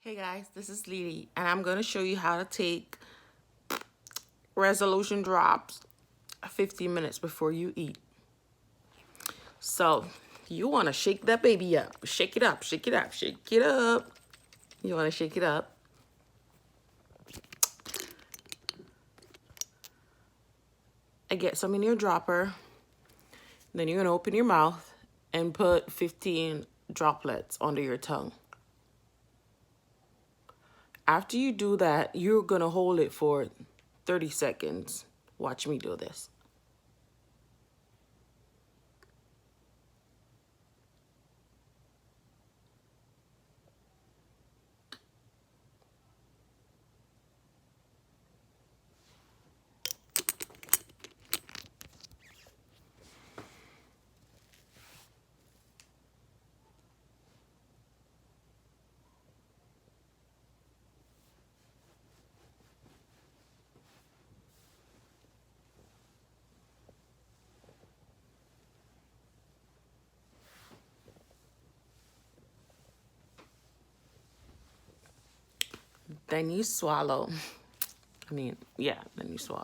Hey guys, this is Lily, and I'm going to show you how to take resolution drops 15 minutes before you eat. So, you want to shake that baby up. Shake it up, shake it up, shake it up. You want to shake it up. And get some in your dropper. Then you're going to open your mouth and put 15 droplets under your tongue. After you do that, you're going to hold it for 30 seconds. Watch me do this. Then you swallow. Then you swallow.